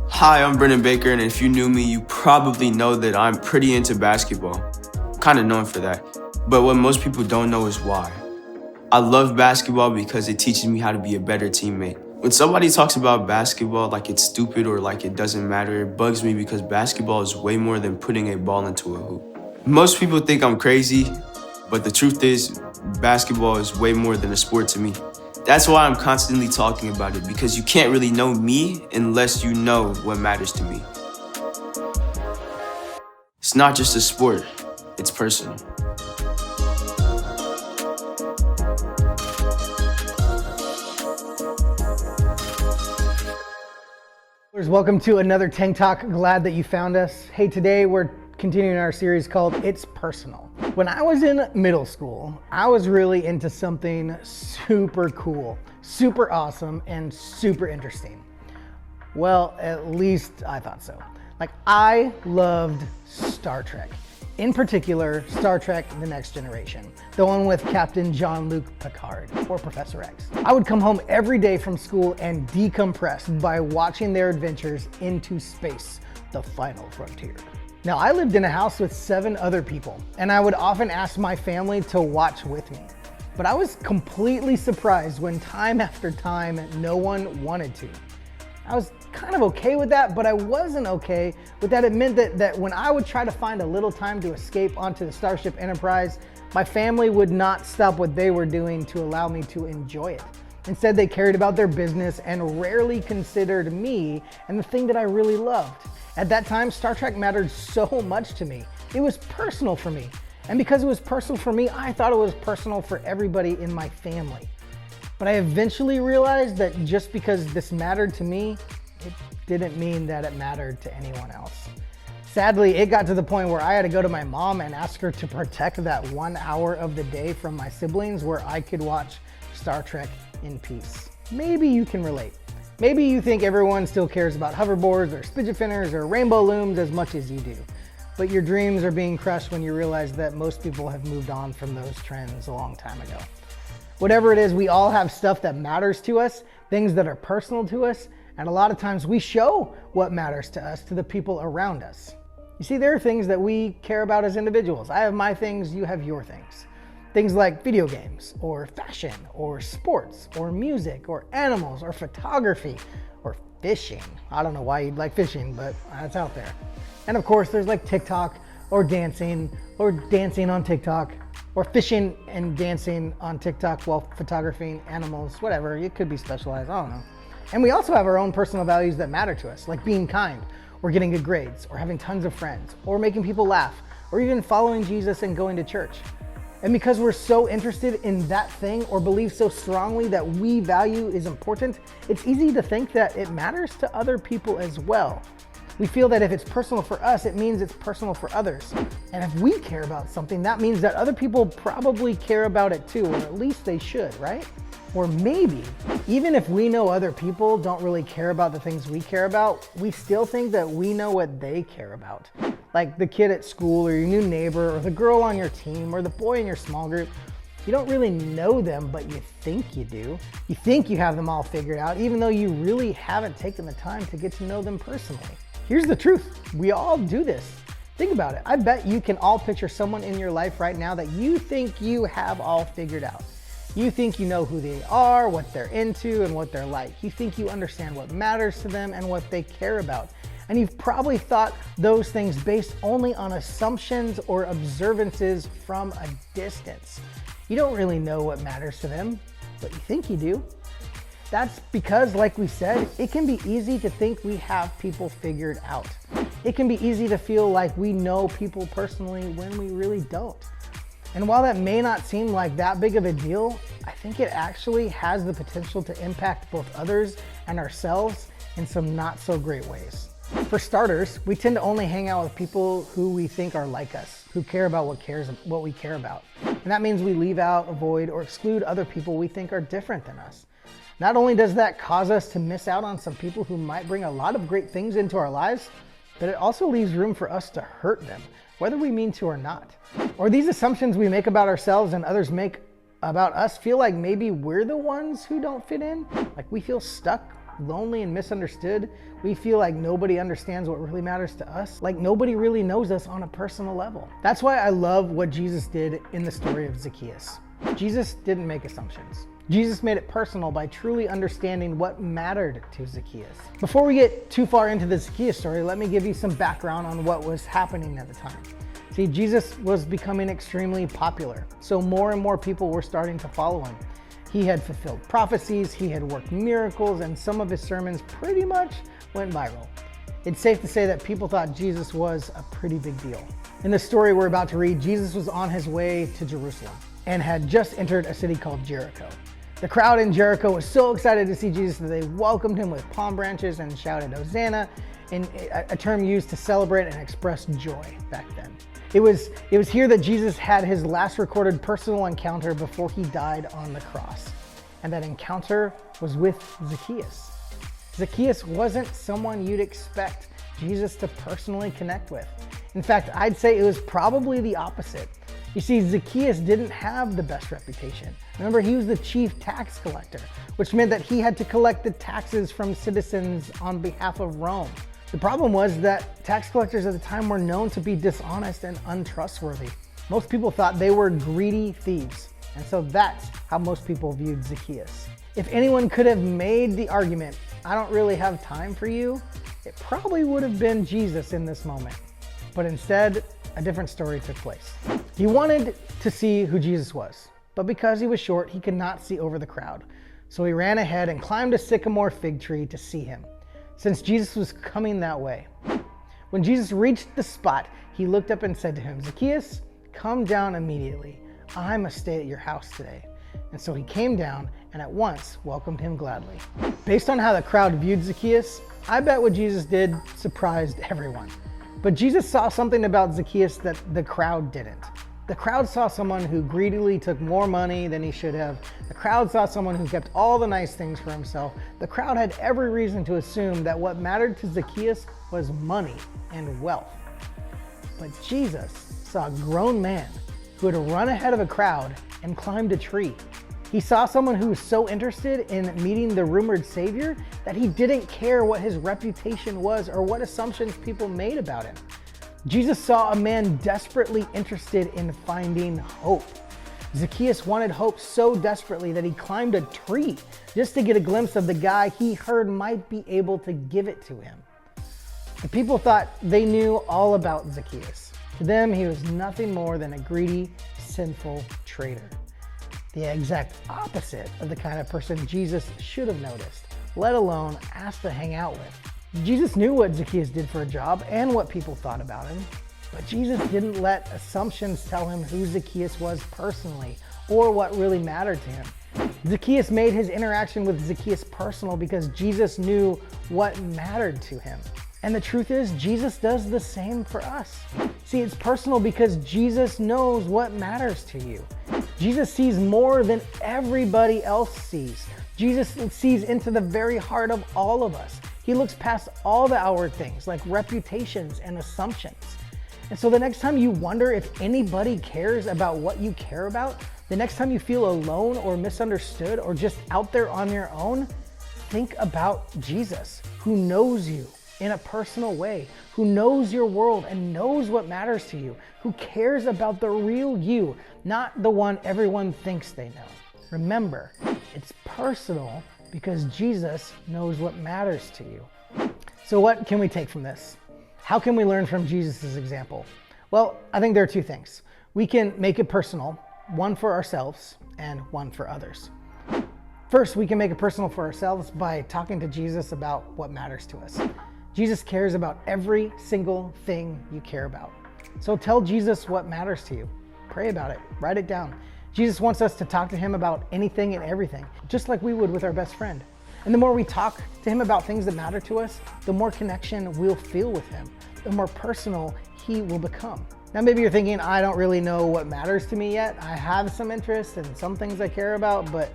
Hi, I'm Brendan Baker, and if you knew me, you probably know that I'm pretty into basketball. Kind of known for that. But what most people don't know is why. I love basketball because it teaches me how to be a better teammate. When somebody talks about basketball like it's stupid or like it doesn't matter, it bugs me because basketball is way more than putting a ball into a hoop. Most people think I'm crazy, but the truth is, basketball is way more than a sport to me. That's why I'm constantly talking about it, because you can't really know me unless you know what matters to me. It's not just a sport, it's personal. Welcome to another Tank Talk. Glad that you found us. Hey, today we're continuing our series called It's Personal. When I was in middle school, I was really into something super cool, super awesome, and super interesting. Well, at least I thought so. Like, I loved Star Trek. In particular, Star Trek The Next Generation, the one with Captain Jean-Luc Picard, or Professor X. I would come home every day from school and decompress by watching their adventures into space, the final frontier. Now, I lived in a house with 7 other people, and I would often ask my family to watch with me. But I was completely surprised when time after time, no one wanted to. I was kind of okay with that, but I wasn't okay with that. It meant that when I would try to find a little time to escape onto the Starship Enterprise, my family would not stop what they were doing to allow me to enjoy it. Instead, they cared about their business and rarely considered me and the thing that I really loved. At that time, Star Trek mattered so much to me. It was personal for me. And because it was personal for me, I thought it was personal for everybody in my family. But I eventually realized that just because this mattered to me, it didn't mean that it mattered to anyone else. Sadly, it got to the point where I had to go to my mom and ask her to protect that 1 hour of the day from my siblings where I could watch Star Trek in peace. Maybe you can relate. Maybe you think everyone still cares about hoverboards or fidget spinners or rainbow looms as much as you do. But your dreams are being crushed when you realize that most people have moved on from those trends a long time ago. Whatever it is, we all have stuff that matters to us, things that are personal to us, and a lot of times we show what matters to us to the people around us. You see, there are things that we care about as individuals. I have my things, you have your things. Things like video games, or fashion, or sports, or music, or animals, or photography, or fishing. I don't know why you'd like fishing, but it's out there. And of course, there's like TikTok, or dancing on TikTok, or fishing and dancing on TikTok while photographing animals, whatever. It could be specialized, I don't know. And we also have our own personal values that matter to us, like being kind, or getting good grades, or having tons of friends, or making people laugh, or even following Jesus and going to church. And because we're so interested in that thing or believe so strongly that we value is important, it's easy to think that it matters to other people as well. We feel that if it's personal for us, it means it's personal for others. And if we care about something, that means that other people probably care about it too, or at least they should, right? Or maybe, even if we know other people don't really care about the things we care about, we still think that we know what they care about. Like the kid at school, or your new neighbor, or the girl on your team, or the boy in your small group. You don't really know them, but you think you do. You think you have them all figured out, even though you really haven't taken the time to get to know them personally. Here's the truth, we all do this. Think about it. I bet you can all picture someone in your life right now that you think you have all figured out. You think you know who they are, what they're into, and what they're like. You think you understand what matters to them and what they care about. And you've probably thought those things based only on assumptions or observances from a distance. You don't really know what matters to them, but you think you do. That's because, like we said, it can be easy to think we have people figured out. It can be easy to feel like we know people personally when we really don't. And while that may not seem like that big of a deal, I think it actually has the potential to impact both others and ourselves in some not so great ways. For starters, we tend to only hang out with people who we think are like us, who care about what we care about. And that means we leave out, avoid, or exclude other people we think are different than us. Not only does that cause us to miss out on some people who might bring a lot of great things into our lives, but it also leaves room for us to hurt them, whether we mean to or not. Or these assumptions we make about ourselves and others make about us feel like maybe we're the ones who don't fit in. Like we feel stuck, lonely, and misunderstood. We feel like nobody understands what really matters to us. Like nobody really knows us on a personal level. That's why I love what Jesus did in the story of Zacchaeus. Jesus didn't make assumptions. Jesus made it personal by truly understanding what mattered to Zacchaeus. Before we get too far into the Zacchaeus story, let me give you some background on what was happening at the time. See, Jesus was becoming extremely popular, so more and more people were starting to follow him. He had fulfilled prophecies, he had worked miracles, and some of his sermons pretty much went viral. It's safe to say that people thought Jesus was a pretty big deal. In the story we're about to read, Jesus was on his way to Jerusalem and had just entered a city called Jericho. The crowd in Jericho was so excited to see Jesus that they welcomed him with palm branches and shouted Hosanna, a term used to celebrate and express joy back then. It was here that Jesus had his last recorded personal encounter before he died on the cross. And that encounter was with Zacchaeus. Zacchaeus wasn't someone you'd expect Jesus to personally connect with. In fact, I'd say it was probably the opposite. You see, Zacchaeus didn't have the best reputation. Remember, he was the chief tax collector, which meant that he had to collect the taxes from citizens on behalf of Rome. The problem was that tax collectors at the time were known to be dishonest and untrustworthy. Most people thought they were greedy thieves, and so that's how most people viewed Zacchaeus. If anyone could have made the argument, I don't really have time for you, it probably would have been Jesus in this moment. But instead, a different story took place. He wanted to see who Jesus was, but because he was short, he could not see over the crowd. So he ran ahead and climbed a sycamore fig tree to see him, since Jesus was coming that way. When Jesus reached the spot, he looked up and said to him, Zacchaeus, come down immediately. I must stay at your house today. And so he came down and at once welcomed him gladly. Based on how the crowd viewed Zacchaeus, I bet what Jesus did surprised everyone. But Jesus saw something about Zacchaeus that the crowd didn't. The crowd saw someone who greedily took more money than he should have. The crowd saw someone who kept all the nice things for himself. The crowd had every reason to assume that what mattered to Zacchaeus was money and wealth. But Jesus saw a grown man who had run ahead of a crowd and climbed a tree. He saw someone who was so interested in meeting the rumored Savior that he didn't care what his reputation was or what assumptions people made about him. Jesus saw a man desperately interested in finding hope. Zacchaeus wanted hope so desperately that he climbed a tree just to get a glimpse of the guy he heard might be able to give it to him. The people thought they knew all about Zacchaeus. To them, he was nothing more than a greedy, sinful traitor. The exact opposite of the kind of person Jesus should have noticed, let alone asked to hang out with. Jesus knew what Zacchaeus did for a job and what people thought about him, but Jesus didn't let assumptions tell him who Zacchaeus was personally or what really mattered to him. Zacchaeus made his interaction with Zacchaeus personal because Jesus knew what mattered to him. And the truth is, Jesus does the same for us. See, it's personal because Jesus knows what matters to you. Jesus sees more than everybody else sees. Jesus sees into the very heart of all of us. He looks past all the outward things like reputations and assumptions. And so the next time you wonder if anybody cares about what you care about, the next time you feel alone or misunderstood or just out there on your own, think about Jesus, who knows you in a personal way, who knows your world and knows what matters to you, who cares about the real you, not the one everyone thinks they know. Remember, it's personal because Jesus knows what matters to you. So what can we take from this? How can we learn from Jesus' example? Well, I think there are two things. We can make it personal, one for ourselves and one for others. First, we can make it personal for ourselves by talking to Jesus about what matters to us. Jesus cares about every single thing you care about. So tell Jesus what matters to you. Pray about it. Write it down. Jesus wants us to talk to him about anything and everything, just like we would with our best friend. And the more we talk to him about things that matter to us, the more connection we'll feel with him, the more personal he will become. Now, maybe you're thinking, I don't really know what matters to me yet. I have some interests and some things I care about, but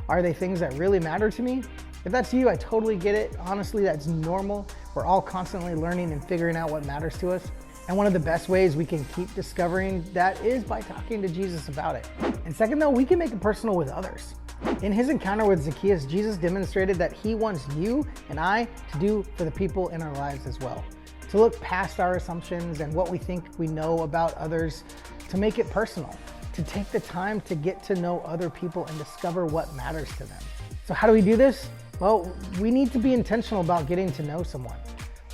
are they things that really matter to me? If that's you, I totally get it. Honestly, that's normal. We're all constantly learning and figuring out what matters to us. And one of the best ways we can keep discovering that is by talking to Jesus about it. And second though, we can make it personal with others. In his encounter with Zacchaeus, Jesus demonstrated that he wants you and I to do for the people in our lives as well. To look past our assumptions and what we think we know about others, to make it personal, to take the time to get to know other people and discover what matters to them. So how do we do this? Well, we need to be intentional about getting to know someone.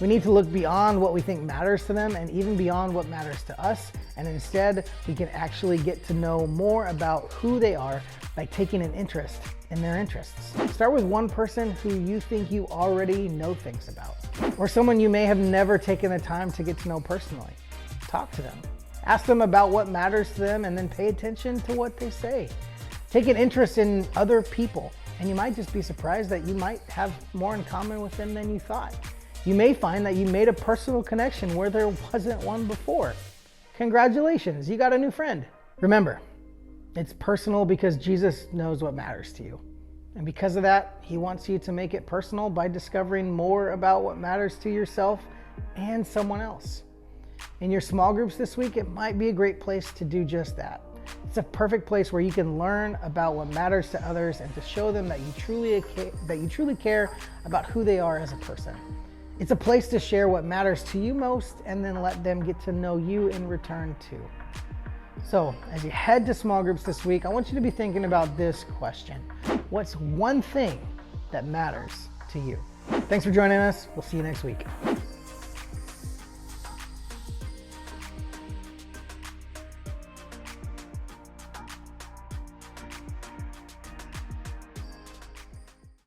We need to look beyond what we think matters to them and even beyond what matters to us. And instead, we can actually get to know more about who they are by taking an interest in their interests. Start with one person who you think you already know things about, or someone you may have never taken the time to get to know personally. Talk to them. Ask them about what matters to them and then pay attention to what they say. Take an interest in other people, and you might just be surprised that you might have more in common with them than you thought. You may find that you made a personal connection where there wasn't one before. Congratulations, you got a new friend. Remember, it's personal because Jesus knows what matters to you. And because of that, he wants you to make it personal by discovering more about what matters to yourself and someone else. In your small groups this week, it might be a great place to do just that. It's a perfect place where you can learn about what matters to others and to show them that you truly care about who they are as a person. It's a place to share what matters to you most and then let them get to know you in return too. So as you head to small groups this week, I want you to be thinking about this question. What's one thing that matters to you? Thanks for joining us. We'll see you next week.